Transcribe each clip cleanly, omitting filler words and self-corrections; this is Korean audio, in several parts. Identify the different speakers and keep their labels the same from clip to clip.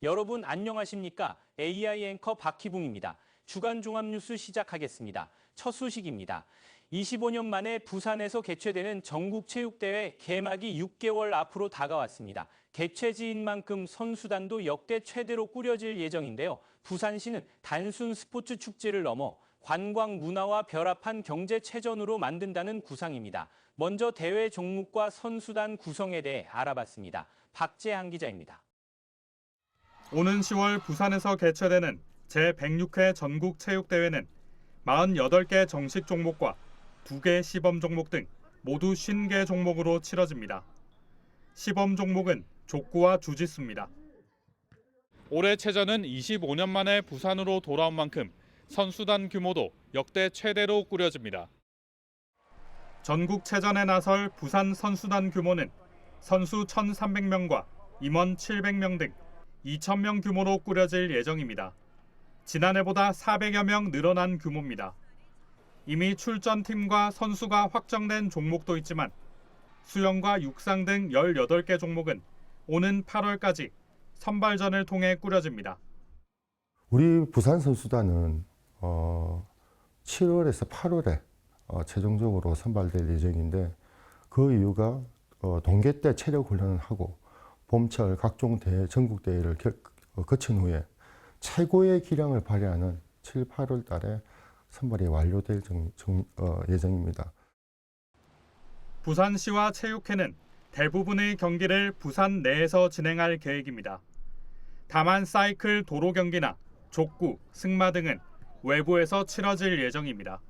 Speaker 1: 여러분 안녕하십니까? AI 앵커 박희붕입니다. 주간 종합뉴스 시작하겠습니다. 첫 소식입니다. 25년 만에 부산에서 개최되는 전국체육대회 개막이 6개월 앞으로 다가왔습니다. 개최지인 만큼 선수단도 역대 최대로 꾸려질 예정인데요. 부산시는 단순 스포츠 축제를 넘어 관광 문화와 결합한 경제체전으로 만든다는 구상입니다. 먼저 대회 종목과 선수단 구성에 대해 알아봤습니다. 박재한 기자입니다.
Speaker 2: 오는 10월 부산에서 개최되는 제106회 전국체육대회는 48개 정식 종목과 2개 시범 종목 등 모두 50개 종목으로 치러집니다. 시범 종목은 족구와 주짓수입니다. 올해 체전은 25년 만에 부산으로 돌아온 만큼 선수단 규모도 역대 최대로 꾸려집니다. 전국체전에 나설 부산 선수단 규모는 선수 1,300명과 임원 700명 등 2,000명 규모로 꾸려질 예정입니다. 지난해보다 400여 명 늘어난 규모입니다. 이미 출전팀과 선수가 확정된 종목도 있지만 수영과 육상 등 18개 종목은 오는 8월까지 선발전을 통해 꾸려집니다.
Speaker 3: 우리 부산 선수단은 7월에서 8월에 최종적으로 선발될 예정인데 그 이유가 동계 때 체력 훈련을 하고 봄철 각종 전국 대회를 거친 후에 최고의 기량을 발휘하는 7, 8월 달에 선발이 완료될 예정입니다.
Speaker 2: 부산시와 체육회는 대부분의 경기를 부산 내에서 진행할 계획입니다. 다만 사이클 도로 경기나 족구, 승마 등은 외부에서 치러질 예정입니다.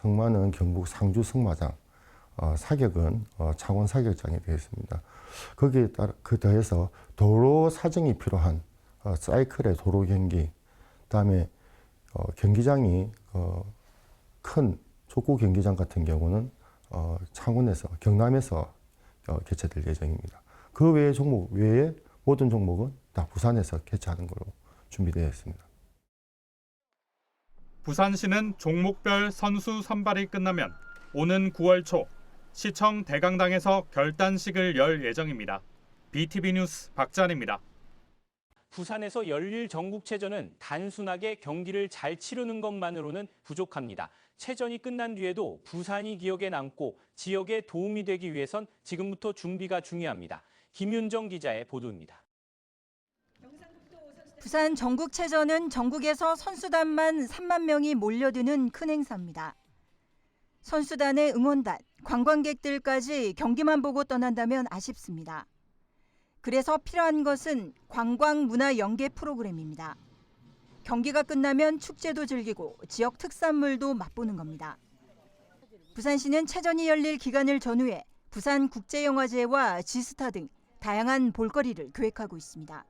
Speaker 3: 승마는 경북 상주 승마장, 사격은 창원 사격장이 되어 있습니다. 거기에 따라 더해서 도로 사정이 필요한 사이클의 도로 경기, 그다음에 경기장이 큰 족구 경기장 같은 경우는 창원에서 경남에서 개최될 예정입니다. 그 외의 종목 외에 모든 종목은 다 부산에서 개최하는 걸로 준비되어 있습니다.
Speaker 2: 부산시는 종목별 선수 선발이 끝나면 오는 9월 초 시청 대강당에서 결단식을 열 예정입니다. BTV 뉴스 박찬입니다.
Speaker 1: 부산에서 열릴 전국체전은 단순하게 경기를 잘 치르는 것만으로는 부족합니다. 체전이 끝난 뒤에도 부산이 기억에 남고 지역에 도움이 되기 위해선 지금부터 준비가 중요합니다. 김윤정 기자의 보도입니다.
Speaker 4: 부산 전국체전은 전국에서 선수단만 3만 명이 몰려드는 큰 행사입니다. 선수단의 응원단, 관광객들까지 경기만 보고 떠난다면 아쉽습니다. 그래서 필요한 것은 관광 문화 연계 프로그램입니다. 경기가 끝나면 축제도 즐기고 지역 특산물도 맛보는 겁니다. 부산시는 체전이 열릴 기간을 전후해 부산국제영화제와 지스타 등 다양한 볼거리를 계획하고 있습니다.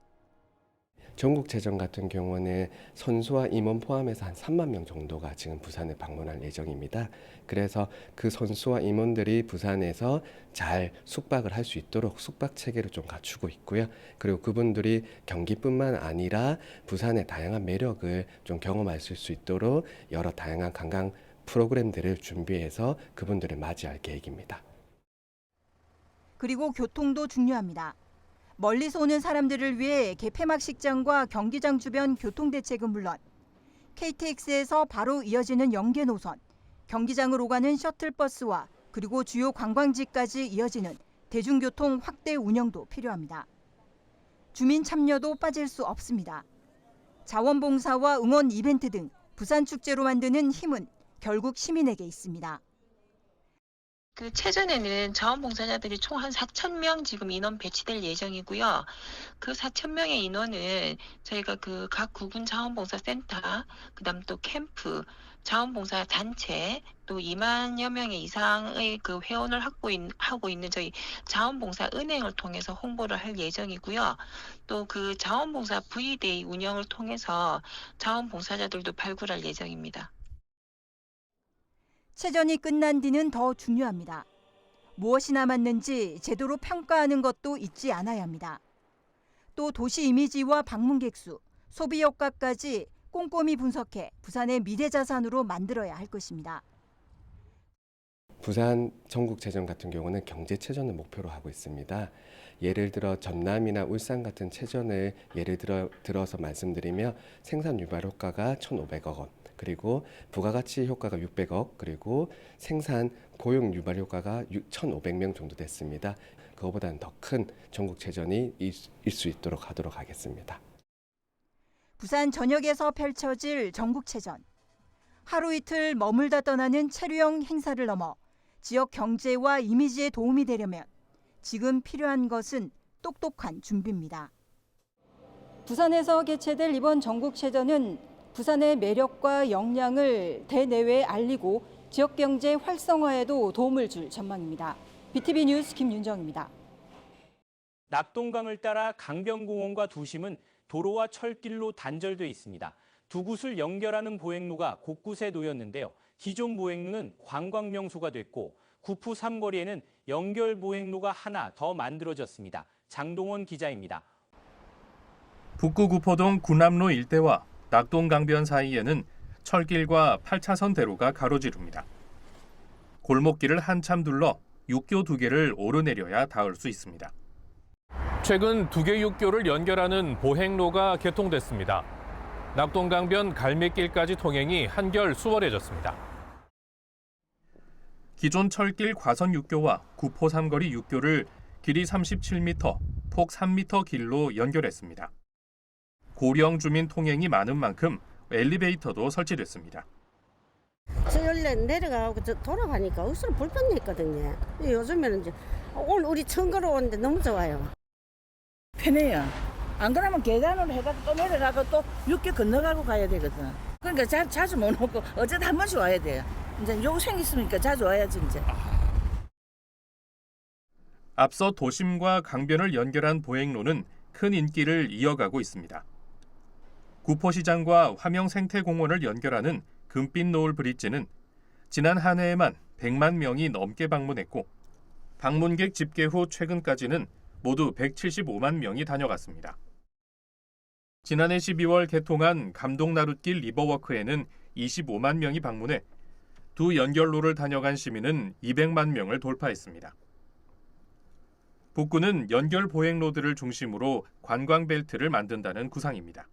Speaker 5: 전국체전 같은 경우는 선수와 임원 포함해서 한 3만 명 정도가 지금 부산에 방문할 예정입니다. 그래서 그 선수와 임원들이 부산에서 잘 숙박을 할 수 있도록 숙박 체계를 좀 갖추고 있고요. 그리고 그분들이 경기뿐만 아니라 부산의 다양한 매력을 좀 경험할 수 있도록 여러 다양한 관광 프로그램들을 준비해서 그분들을 맞이할 계획입니다.
Speaker 4: 그리고 교통도 중요합니다. 멀리서 오는 사람들을 위해 개폐막식장과 경기장 주변 교통대책은 물론 KTX에서 바로 이어지는 연계 노선, 경기장으로 가는 셔틀버스와 그리고 주요 관광지까지 이어지는 대중교통 확대 운영도 필요합니다. 주민 참여도 빠질 수 없습니다. 자원봉사와 응원 이벤트 등 부산축제로 만드는 힘은 결국 시민에게 있습니다.
Speaker 6: 그 체전에는 자원봉사자들이 총 한 4,000명 지금 인원 배치될 예정이고요. 그 4,000명의 인원은 저희가 그 각 구군 자원봉사센터, 그다음 또 캠프, 자원봉사 단체, 또 2만여 명의 이상의 그 회원을 하고 있는 저희 자원봉사 은행을 통해서 홍보를 할 예정이고요. 또 그 자원봉사 V데이 운영을 통해서 자원봉사자들도 발굴할 예정입니다.
Speaker 4: 체전이 끝난 뒤는 더 중요합니다. 무엇이 남았는지 제대로 평가하는 것도 잊지 않아야 합니다. 또 도시 이미지와 방문객 수, 소비 효과까지 꼼꼼히 분석해 부산의 미래 자산으로 만들어야 할 것입니다.
Speaker 5: 부산 전국체전 같은 경우는 경제체전을 목표로 하고 있습니다. 예를 들어 전남이나 울산 같은 체전을 예를 들어서 말씀드리면 생산 유발 효과가 1,500억 원, 그리고 부가가치 효과가 600억, 그리고 생산 고용 유발 효과가 1,500명 정도 됐습니다. 그거보다는 더 큰 전국체전이 있을 수 있도록 하도록 하겠습니다.
Speaker 4: 부산 전역에서 펼쳐질 전국체전. 하루 이틀 머물다 떠나는 체류형 행사를 넘어 지역 경제와 이미지에 도움이 되려면 지금 필요한 것은 똑똑한 준비입니다. 부산에서 개최될 이번 전국체전은 부산의 매력과 역량을 대내외에 알리고 지역 경제 활성화에도 도움을 줄 전망입니다. BTV 뉴스 김윤정입니다.
Speaker 1: 낙동강을 따라 강변공원과 두심은 도로와 철길로 단절돼 있습니다. 두 곳을 연결하는 보행로가 곳곳에 놓였는데요. 기존 보행로는 관광 명소가 됐고 구포 삼거리에는 연결 보행로가 하나 더 만들어졌습니다. 장동원 기자입니다.
Speaker 7: 북구 구포동 군남로 일대와 낙동강변 사이에는 철길과 8차선 대로가 가로지릅니다. 골목길을 한참 둘러 육교 2개를 오르내려야 닿을 수 있습니다.
Speaker 8: 최근 2개 육교를 연결하는 보행로가 개통됐습니다. 낙동강변 갈매길까지 통행이 한결 수월해졌습니다.
Speaker 7: 기존 철길 과선 육교와 구포 삼거리 육교를 길이 37m, 폭 3m 길로 연결했습니다. 고령 주민 통행이 많은 만큼 엘리베이터도 설치됐습니다.
Speaker 9: 저 원래 내려가고 돌아가니까 억수로 불편했거든요. 요즘에는 이제 오늘 우리 처음 걸어오는데 너무 좋아요.
Speaker 10: 편해요. 안 그러면 계단으로 해가지고 또 내려가고 또 육교 건너가고 가야 되거든. 그러니까 자주 못 오고 어제도 한 번씩 와야 돼요. 이제 요거 생겼으니까 자주 와야지 이제.
Speaker 7: 앞서 도심과 강변을 연결한 보행로는 큰 인기를 이어가고 있습니다. 구포시장과 화명생태공원을 연결하는 금빛 노을 브릿지는 지난 한 해에만 100만 명이 넘게 방문했고 방문객 집계 후 최근까지는 모두 175만 명이 다녀갔습니다. 지난해 12월 개통한 감동나룻길 리버워크에는 25만 명이 방문해 두 연결로를 다녀간 시민은 200만 명을 돌파했습니다. 북구는 연결 보행로들을 중심으로 관광 벨트를 만든다는 구상입니다.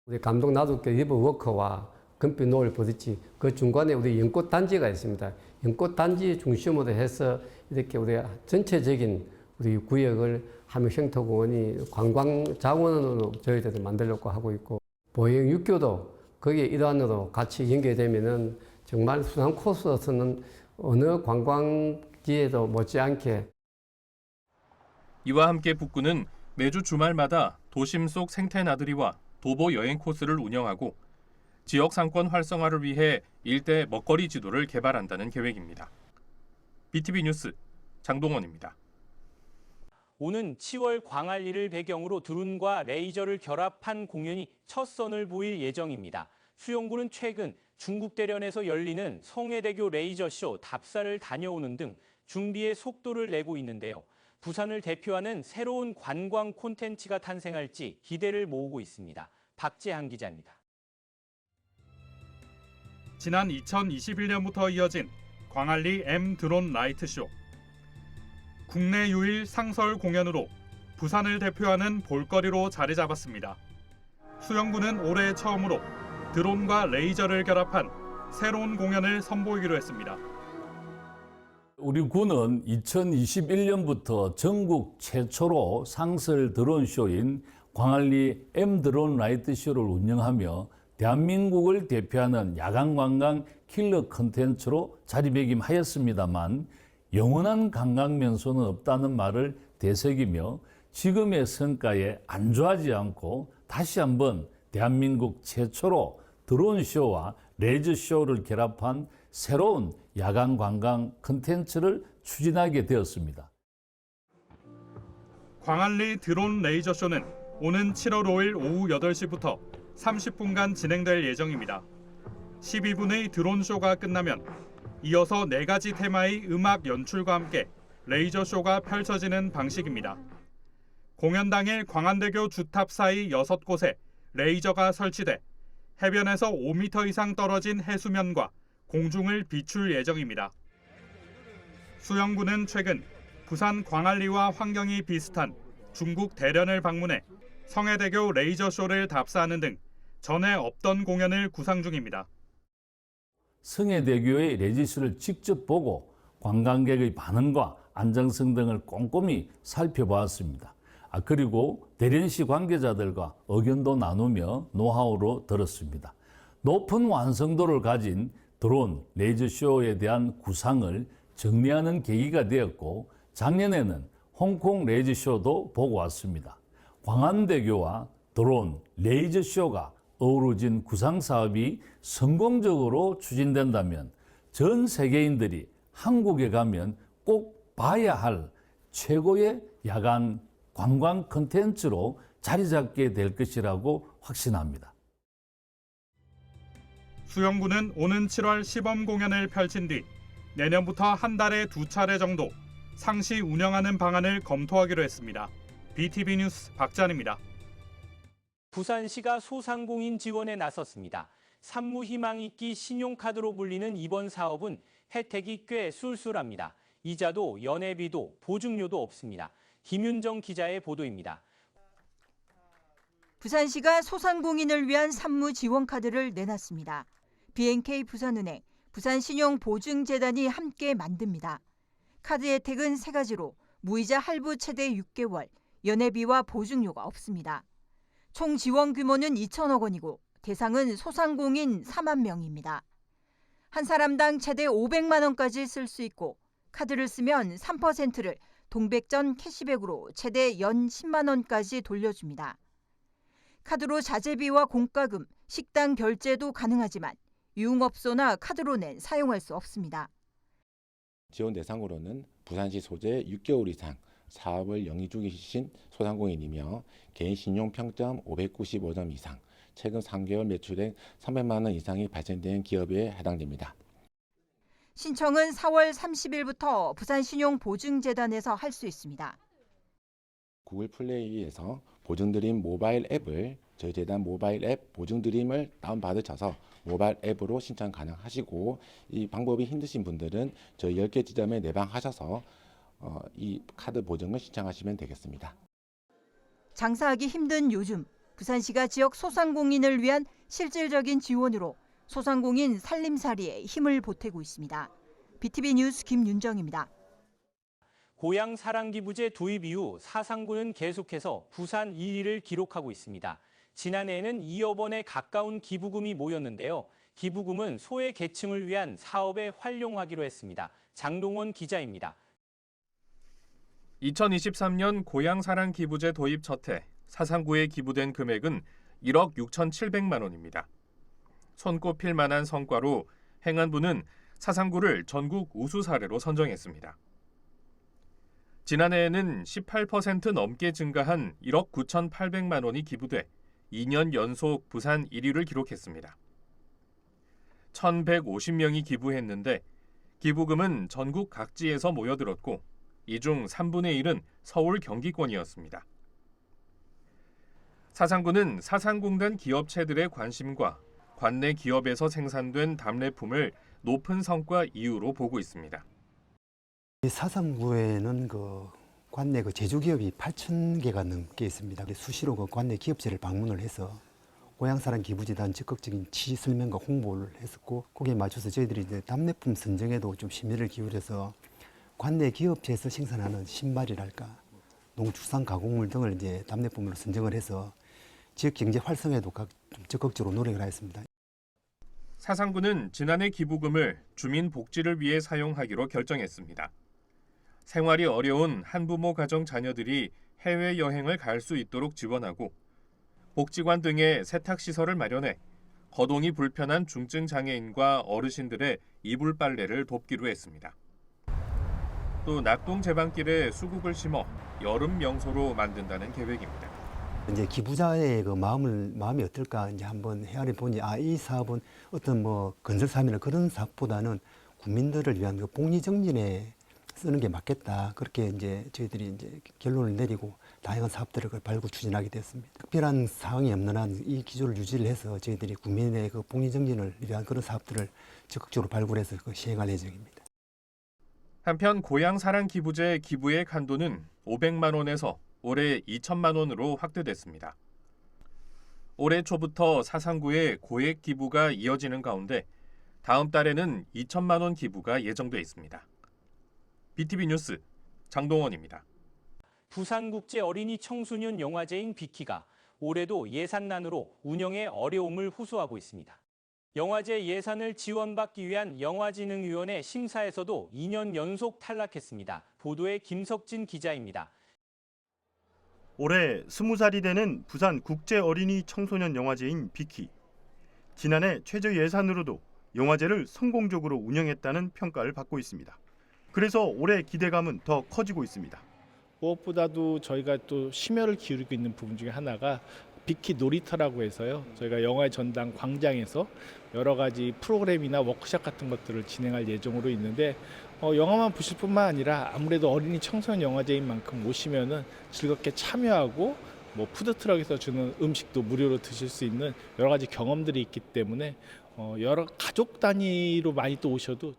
Speaker 11: 우리 감동나룻길 리버워크와 금빛 노을 브릿지 그 중간에 우리 연꽃 단지가 있습니다. 연꽃 단지 중심으로 해서 이렇게 우리 전체적인 우리 구역을 화명생태공원이 관광 자원으로 저희들이 만들려고 하고 있고 보행 육교도 거기에 일환으로 같이 연결되면은 정말 순환 코스로서는 어느 관광지에도 못지않게.
Speaker 7: 이와 함께 북구는 매주 주말마다 도심 속 생태 나들이와 도보 여행 코스를 운영하고 지역 상권 활성화를 위해 일대 먹거리 지도를 개발한다는 계획입니다. BTV 뉴스 장동원입니다.
Speaker 1: 오는 10월 광안리를 배경으로 드론과 레이저를 결합한 공연이 첫 선을 보일 예정입니다. 수영구는 최근 중국 대련에서 열리는 성해대교 레이저쇼 답사를 다녀오는 등 준비에 속도를 내고 있는데요. 부산을 대표하는 새로운 관광 콘텐츠가 탄생할지 기대를 모으고 있습니다. 박재한 기자입니다.
Speaker 2: 지난 2021년부터 이어진 광안리 M 드론 라이트쇼. 국내 유일 상설 공연으로 부산을 대표하는 볼거리로 자리 잡았습니다. 수영구는 올해 처음으로 드론과 레이저를 결합한 새로운 공연을 선보이기로 했습니다.
Speaker 12: 우리 군은 2021년부터 전국 최초로 상설 드론쇼인 광안리 M 드론 라이트쇼를 운영하며 대한민국을 대표하는 야간관광 킬러 컨텐츠로 자리매김하였습니다만 영원한 관광 명소는 없다는 말을 되새기며 지금의 성과에 안주하지 않고 다시 한번 대한민국 최초로 드론쇼와 레이저쇼를 결합한 새로운 야간 관광 콘텐츠를 추진하게 되었습니다.
Speaker 2: 광안리 드론 레이저쇼는 오는 7월 5일 오후 8시부터 30분간 진행될 예정입니다. 12분의 드론쇼가 끝나면 이어서 4가지 테마의 음악 연출과 함께 레이저쇼가 펼쳐지는 방식입니다. 공연 당일 광안대교 주탑 사이 6곳에 레이저가 설치돼 해변에서 5m 이상 떨어진 해수면과 공중을 비출 예정입니다. 수영구는 최근 부산 광안리와 환경이 비슷한 중국 대련을 방문해 성해대교 레이저쇼를 답사하는 등 전에 없던 공연을 구상 중입니다.
Speaker 12: 성해대교의 레이저쇼를 직접 보고 관광객의 반응과 안정성 등을 꼼꼼히 살펴보았습니다. 그리고 대련시 관계자들과 의견도 나누며 노하우로 들었습니다. 높은 완성도를 가진 드론 레이저쇼에 대한 구상을 정리하는 계기가 되었고, 작년에는 홍콩 레이저쇼도 보고 왔습니다. 광안대교와 드론 레이저쇼가 어우러진 구상 사업이 성공적으로 추진된다면 전 세계인들이 한국에 가면 꼭 봐야 할 최고의 야간 관광 콘텐츠로 자리 잡게 될 것이라고 확신합니다.
Speaker 2: 수영구는 오는 7월 시범 공연을 펼친 뒤 내년부터 한 달에 2차례 정도 상시 운영하는 방안을 검토하기로 했습니다. BTV 뉴스 박찬입니다.
Speaker 1: 부산시가 소상공인 지원에 나섰습니다. 산무희망있기 신용카드로 불리는 이번 사업은 혜택이 꽤 쏠쏠합니다. 이자도 연회비도 보증료도 없습니다. 김윤정 기자의 보도입니다.
Speaker 4: 부산시가 소상공인을 위한 산무 지원 카드를 내놨습니다. BNK 부산은행, 부산신용보증재단이 함께 만듭니다. 카드 혜택은 3가지로 무이자 할부 최대 6개월, 연회비와 보증료가 없습니다. 총 지원 규모는 2천억 원이고 대상은 소상공인 4만 명입니다. 한 사람당 최대 500만 원까지 쓸 수 있고 카드를 쓰면 3%를 동백전 캐시백으로 최대 연 10만 원까지 돌려줍니다. 카드로 자재비와 공과금, 식당 결제도 가능하지만 유흥업소나 카드로는 사용할 수 없습니다.
Speaker 13: 지원 대상으로는 부산시 소재 6개월 이상 사업을 영위 중이신 소상공인이며 개인 신용 평점 595점 이상, 최근 3개월 매출액 300만 원 이상이 발생된 기업에 해당됩니다.
Speaker 4: 신청은 4월 30일부터 부산신용보증재단에서 할 수 있습니다.
Speaker 13: 구글 플레이에서 보증드림 모바일 앱을 저희 재단 모바일 앱 보증드림을 다운받으셔서 모바일 앱으로 신청 가능하시고, 이 방법이 힘드신 분들은 저희 10개 지점에 내방하셔서 이 카드 보증을 신청하시면 되겠습니다.
Speaker 4: 장사하기 힘든 요즘, 부산시가 지역 소상공인을 위한 실질적인 지원으로 소상공인 살림살이에 힘을 보태고 있습니다. BTV 뉴스 김윤정입니다.
Speaker 1: 고향사랑기부제 도입 이후 사상구는 계속해서 부산 1위를 기록하고 있습니다. 지난해에는 2억 원에 가까운 기부금이 모였는데요. 기부금은 소외 계층을 위한 사업에 활용하기로 했습니다. 장동원 기자입니다.
Speaker 7: 2023년 고향사랑기부제 도입 첫해 사상구에 기부된 금액은 1억 6,700만 원입니다. 손꼽힐 만한 성과로 행안부는 사상구를 전국 우수 사례로 선정했습니다. 지난해에는 18% 넘게 증가한 1억 9,800만 원이 기부돼 2년 연속 부산 1위를 기록했습니다. 1,150명이 기부했는데 기부금은 전국 각지에서 모여들었고 이 중 3분의 1은 서울 경기권이었습니다. 사상구는 사상공단 기업체들의 관심과 관내 기업에서 생산된 답례품을 높은 성과 이유로 보고 있습니다.
Speaker 14: 사상구에는 관내 제조기업이 8,000개가 넘게 있습니다. 수시로 관내 기업체를 방문을 해서 고향사랑 기부재단 적극적인 취지 설명과 홍보를 했었고, 거기에 맞춰서 저희들이 이제 답례품 선정에도 좀 심혈을 기울여서 관내 기업체에서 생산하는 신발이랄까, 농축산 가공물 등을 이제 답례품으로 선정을 해서 지역 경제 활성화에도 좀 적극적으로 노력을 하였습니다.
Speaker 7: 사상구는 지난해 기부금을 주민 복지를 위해 사용하기로 결정했습니다. 생활이 어려운 한부모 가정 자녀들이 해외여행을 갈 수 있도록 지원하고 복지관 등의 세탁시설을 마련해 거동이 불편한 중증 장애인과 어르신들의 이불 빨래를 돕기로 했습니다. 또 낙동 제방길에 수국을 심어 여름 명소로 만든다는 계획입니다.
Speaker 14: 이제 기부자의 마음이 어떨까 이제 한번 헤아려 보니, 이 사업은 어떤 건설 사업이나 그런 사업보다는 국민들을 위한 복리 정진에 쓰는 게 맞겠다. 그렇게 이제 저희들이 이제 결론을 내리고 다양한 사업들을 발굴 추진하게 됐습니다. 특별한 사항이 없는 한 이 기조를 유지를 해서 저희들이 국민의 복리 정진을 위한 그런 사업들을 적극적으로 발굴해서 시행할 예정입니다.
Speaker 7: 한편 고향사랑 기부제 기부액 한도는 500만 원에서 올해 2천만 원으로 확대됐습니다. 올해 초부터 사상구의 고액 기부가 이어지는 가운데 다음 달에는 2천만 원 기부가 예정돼 있습니다. BTV 뉴스 장동원입니다.
Speaker 1: 부산국제 어린이 청소년 영화제인 비키가 올해도 예산난으로 운영에 어려움을 호소하고 있습니다. 영화제 예산을 지원받기 위한 영화진흥위원회 심사에서도 2년 연속 탈락했습니다. 보도에 김석진 기자입니다.
Speaker 15: 올해 20살이 되는 부산 국제 어린이 청소년 영화제인 비키. 지난해 최저 예산으로도 영화제를 성공적으로 운영했다는 평가를 받고 있습니다. 그래서 올해 기대감은 더 커지고 있습니다.
Speaker 16: 무엇보다도 저희가 또 심혈을 기울이고 있는 부분 중에 하나가 비키 놀이터라고 해서요. 저희가 영화의 전당 광장에서 여러 가지 프로그램이나 워크숍 같은 것들을 진행할 예정으로 있는데 영화만 보실 뿐만 아니라 아무래도 어린이 청소년 영화제인 만큼 오시면은 즐겁게 참여하고 푸드트럭에서 주는 음식도 무료로 드실 수 있는 여러 가지 경험들이 있기 때문에 여러 가족 단위로 많이 또 오셔도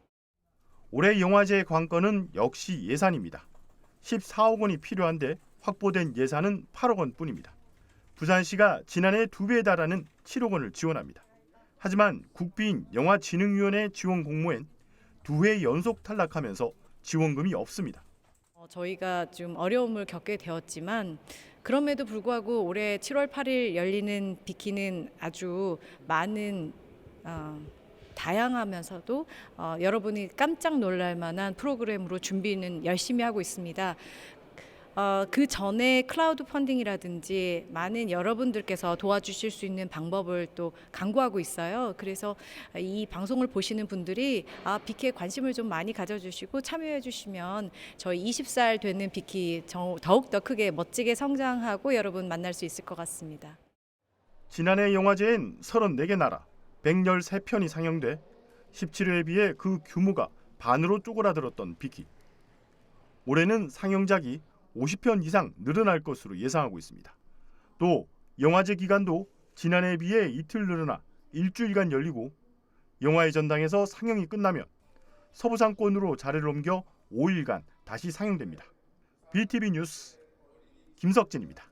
Speaker 15: 올해 영화제의 관건은 역시 예산입니다. 14억 원이 필요한데 확보된 예산은 8억 원뿐입니다. 부산시가 지난해 2배에 달하는 7억 원을 지원합니다. 하지만 국비인 영화진흥위원회 지원 공모엔 2회 연속 탈락하면서 지원금이 없습니다.
Speaker 17: 저희가 좀 어려움을 겪게 되었지만 그럼에도 불구하고 올해 7월 8일 열리는 비키는 아주 많은 다양하면서도 여러분이 깜짝 놀랄 만한 프로그램으로 준비는 열심히 하고 있습니다. 그 전에 클라우드 펀딩이라든지 많은 여러분들께서 도와주실 수 있는 방법을 또 강구하고 있어요. 그래서 이 방송을 보시는 분들이 비키에 관심을 좀 많이 가져주시고 참여해 주시면 저희 20살 되는 비키 더욱더 크게 멋지게 성장하고 여러분 만날 수 있을 것 같습니다.
Speaker 15: 지난해 영화제엔 34개 나라 113편이 상영돼 17회에 비해 그 규모가 반으로 쪼그라들었던 비키. 올해는 상영작이 50편 이상 늘어날 것으로 예상하고 있습니다. 또 영화제 기간도 지난해에 비해 이틀 늘어나 일주일간 열리고 영화의 전당에서 상영이 끝나면 서부상권으로 자리를 옮겨 5일간 다시 상영됩니다. BTV 뉴스 김석진입니다.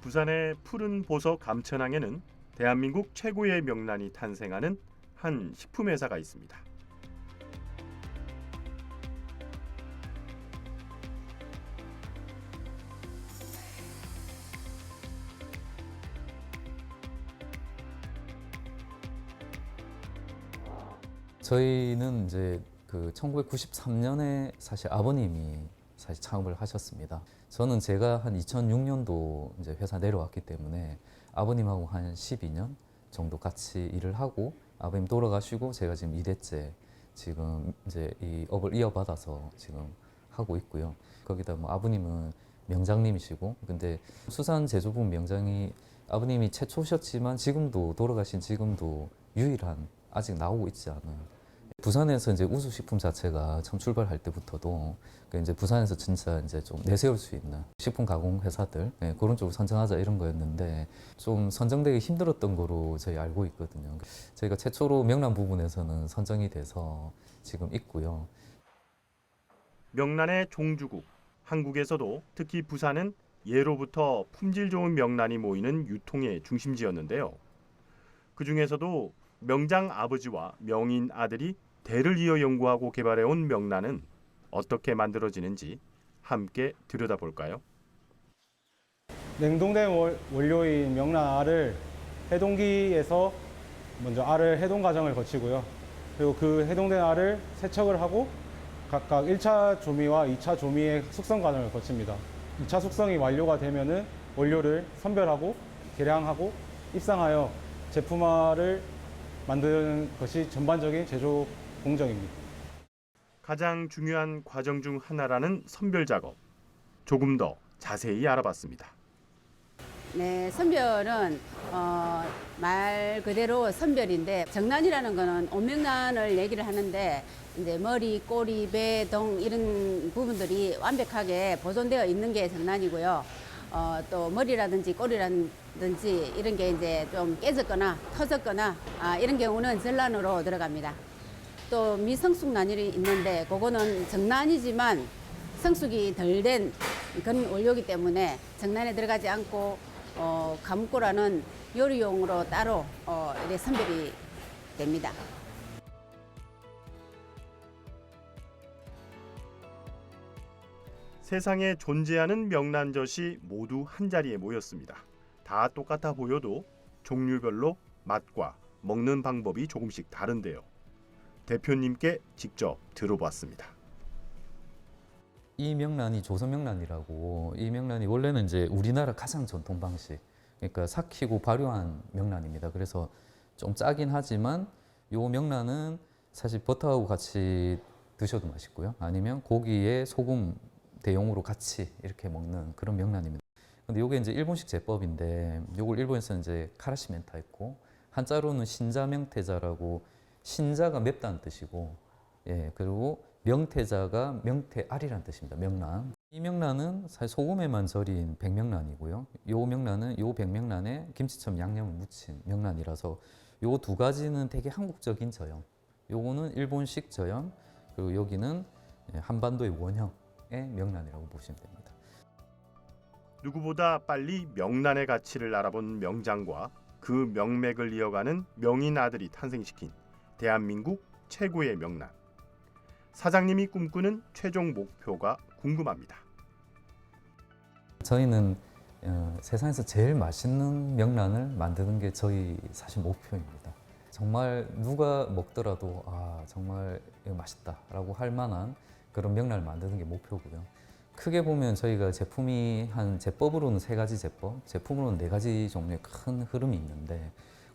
Speaker 15: 부산의 푸른 보석 감천항에는 대한민국 최고의 명란이 탄생하는 한 식품회사가 있습니다.
Speaker 18: 저희는 이제 1993년에 사실 아버님이 사실 창업을 하셨습니다. 저는 제가 한 2006년도 이제 회사 내려왔기 때문에 아버님하고 한 12년 정도 같이 일을 하고 아버님 돌아가시고 제가 지금 2대째 지금 이제 이 업을 이어받아서 지금 하고 있고요. 거기다 아버님은 명장님이시고 근데 수산 제조분 명장이 아버님이 최초셨지만 지금도 돌아가신 지금도 유일한 아직 나오고 있지 않은 부산에서 이제 우수식품 자체가 처음 출발할 때부터도 이제 부산에서 진짜 이제 좀 내세울 수 있는 식품 가공 회사들 그런 쪽으로 선정하자 이런 거였는데 좀 선정되기 힘들었던 거로 저희 알고 있거든요. 저희가 최초로 명란 부분에서는 선정이 돼서 지금 있고요.
Speaker 15: 명란의 종주국, 한국에서도 특히 부산은 예로부터 품질 좋은 명란이 모이는 유통의 중심지였는데요. 그 중에서도 명장 아버지와 명인 아들이 대를 이어 연구하고 개발해온 명란은 어떻게 만들어지는지 함께 들여다볼까요?
Speaker 19: 냉동된 원료인 명란알을 해동기에서 먼저 알을 해동 과정을 거치고요. 그리고 그 해동된 알을 세척을 하고 각각 1차 조미와 2차 조미의 숙성 과정을 거칩니다. 2차 숙성이 완료가 되면은 원료를 선별하고 계량하고 입상하여 제품화를 만드는 것이 전반적인 제조 공정입니다.
Speaker 15: 가장 중요한 과정 중 하나라는 선별 작업. 조금 더 자세히 알아봤습니다.
Speaker 20: 네, 선별은 말 그대로 선별인데 정란이라는 거는 온명란을 얘기를 하는데 이제 머리, 꼬리, 배, 등 이런 부분들이 완벽하게 보존되어 있는 게 정란이고요. 또 머리라든지 꼬리라든지 이런 게 이제 좀 깨졌거나 터졌거나 이런 경우는 전란으로 들어갑니다. 또 미성숙 난이 있는데 그거는 정란이지만 성숙이 덜 된 그런 원료이기 때문에 정란에 들어가지 않고 가문꼬라는 요리용으로 따로 이렇게 선별이 됩니다.
Speaker 15: 세상에 존재하는 명란젓이 모두 한자리에 모였습니다. 다 똑같아 보여도 종류별로 맛과 먹는 방법이 조금씩 다른데요. 대표님께 직접 들어봤습니다.
Speaker 18: 이 명란이 조선명란이라고, 이 명란이 원래는 이제 우리나라 가장 전통 방식, 그러니까 삭히고 발효한 명란입니다. 그래서 좀 짜긴 하지만 요 명란은 사실 버터하고 같이 드셔도 맛있고요. 아니면 고기에 소금 대용으로 같이 이렇게 먹는 그런 명란입니다. 근데 요게 이제 일본식 제법인데, 요걸 일본에서는 이제 카라시멘타 했고, 한자로는 신자명태자라고, 신자가 맵다는 뜻이고, 예, 그리고 명태자가 명태알이라는 뜻입니다. 명란. 이 명란은 사실 소금에만 절인 백명란이고요. 요 명란은 요 백명란에 김치처럼 양념을 묻힌 명란이라서 요 두 가지는 되게 한국적인 저염. 요거는 일본식 저염, 그리고 여기는 한반도의 원형의 명란이라고 보시면 됩니다.
Speaker 15: 누구보다 빨리 명란의 가치를 알아본 명장과 그 명맥을 이어가는 명인 아들이 탄생시킨 대한민국 최고의 명란. 사장님이 꿈꾸는 최종 목표가 궁금합니다.
Speaker 18: 저희는 세상에서 제일 맛있는 명란을 만드는 게 저희 사실 목표입니다. 정말 누가 먹더라도 정말 이거 맛있다라고 할 만한 그런 명란을 만드는 게 목표고요. 크게 보면 저희가 제품이 한 제법으로는 3가지 제법, 제품으로는 4가지 종류의 큰 흐름이 있는데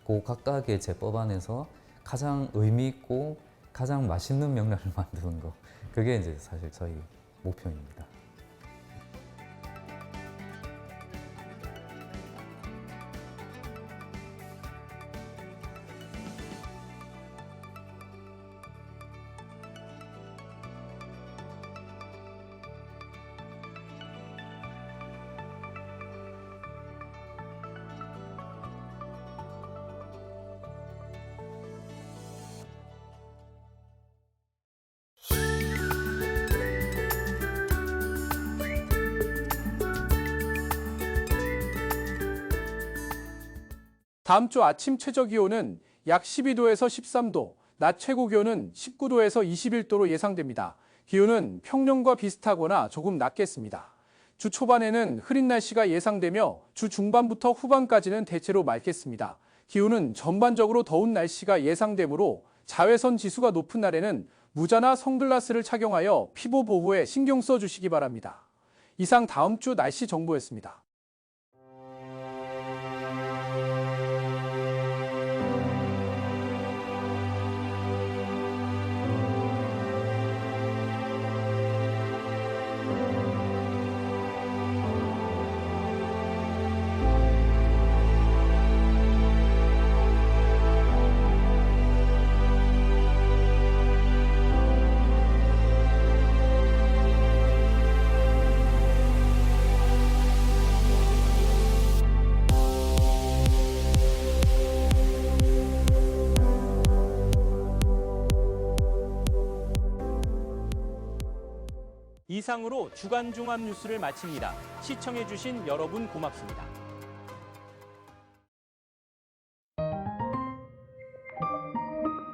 Speaker 18: 그 각각의 제법 안에서 가장 의미 있고 가장 맛있는 명란을 만드는 거, 그게 이제 사실 저희 목표입니다.
Speaker 1: 다음 주 아침 최저 기온은 약 12도에서 13도, 낮 최고 기온은 19도에서 21도로 예상됩니다. 기온은 평년과 비슷하거나 조금 낮겠습니다. 주 초반에는 흐린 날씨가 예상되며 주 중반부터 후반까지는 대체로 맑겠습니다. 기온은 전반적으로 더운 날씨가 예상되므로 자외선 지수가 높은 날에는 모자나 선글라스를 착용하여 피부 보호에 신경 써주시기 바랍니다. 이상 다음 주 날씨 정보였습니다. 이상으로 주간 종합 뉴스를 마칩니다. 시청해주신 여러분 고맙습니다.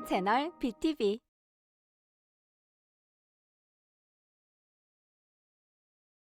Speaker 21: 채널 BTV